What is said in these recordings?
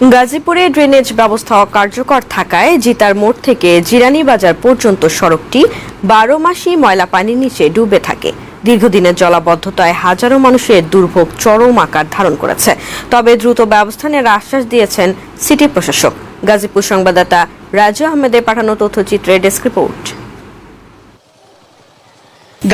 গাজীপুরে ড্রেনেজ ব্যবস্থা অকার্যকর থাকায় জিতার মোড় থেকে জিরানী বাজার পর্যন্ত সড়কটি 12 মাসই ময়লা পানির নিচে ডুবে থাকে। দীর্ঘদিনের জলাবদ্ধতায় হাজারো মানুষের দুর্ভোগ চরম আকার ধারণ করেছে। তবে দ্রুত ব্যবস্থা নেওয়ার আশ্বাস দিয়েছেন সিটি প্রশাসক। গাজীপুর সংবাদদাতা রাজু আহমেদের পাঠানো তথ্যচিত্রের ডেস্ক রিপোর্ট।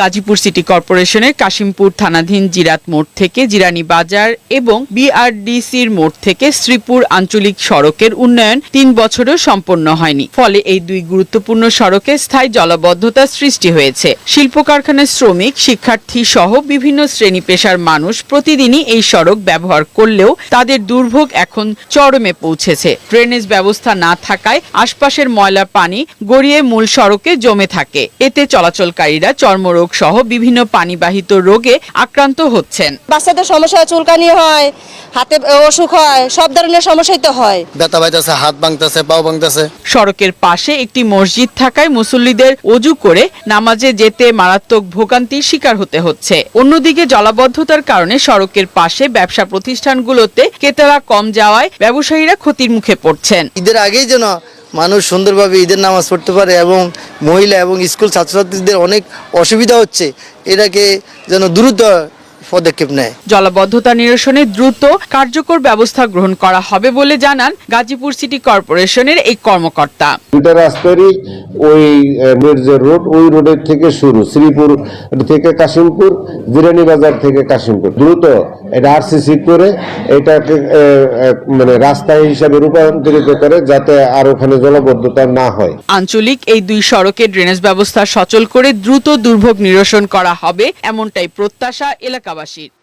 গাজীপুর সিটি কর্পোরেশনের কাশিমপুর থানাধীন জিরাত মোড় থেকে জিরানী বাজার এবং বিআরডিসির মোড় থেকে শ্রীপুর আঞ্চলিক সড়কের উন্নয়ন 3 বছরেও সম্পন্ন হয়নি। ফলে এই দুই গুরুত্বপূর্ণ সড়কে স্থায়ী জলাবদ্ধতার সৃষ্টি হয়েছে। শিল্প কারখানার শ্রমিক, শিক্ষার্থী সহ বিভিন্ন শ্রেণী পেশার মানুষ প্রতিদিনই এই সড়ক ব্যবহার করলেও তাদের দুর্ভোগ এখন চরমে পৌঁছেছে। ড্রেনেজ ব্যবস্থা না থাকায় আশপাশের ময়লা পানি গড়িয়ে মূল সড়কে জমে থাকে। এতে চলাচলকারীরা চর্মরোগ সহ বিভিন্ন পানিবাহিত রোগে আক্রান্ত হচ্ছেন। বাচ্চাদের সমস্যা, চুলকানি হয়, হাতে অসুখ হয়, সব ধরনের সমস্যাই তো হয়। ব্যথা পাইতেছে, হাত ভাঙতেছে, পাও ভাঙতেছে। সড়কের পাশে একটি মসজিদ থাকায় মুসল্লিদের ওযু করে নামাজে যেতে মারাত্মক ভোগান্তির শিকার হতে হচ্ছে। অন্যদিকে জলাবদ্ধতার কারণে সড়কের পাশে ব্যবসা প্রতিষ্ঠানগুলোতে ক্রেতারা কম যাওয়ায় ব্যবসায়ীরা ক্ষতির মুখে পড়ছেন। ঈদের আগেই যেন মানুষ সুন্দরভাবে ঈদের নামাজ পড়তে পারে এবং মহিলা এবং স্কুল ছাত্রছাত্রীদের অনেক অসুবিধা হচ্ছে, এটাকে যেন দ্রুত পদক্ষেপ নেয়। জলাবদ্ধতা নিরসনে দ্রুত কার্যকর ব্যবস্থা গ্রহণ করা হবে বলে জানান গাজীপুর সিটি কর্পোরেশনের এই কর্মকর্তা। দুটা রাস্তারই ওই মির্জা রোড, ওই রোডের থেকে শুরু, শ্রীপুর থেকে কাশিমপুর, জিরানী বাজার থেকে কাশিমপুর, দ্রুত এটা আরসিসি করে এটাকে মানে রাস্তা হিসাবে রূপান্তরিত করে, যাতে আর ওখানে জলাবদ্ধতা না হয়। আঞ্চলিক এই দুই সড়কে ড্রেনেজ ব্যবস্থা সচল করে দ্রুত দুর্ভোগ নিরসন করা হবে, এমনটাই প্রত্যাশা এলাকাবাসীর।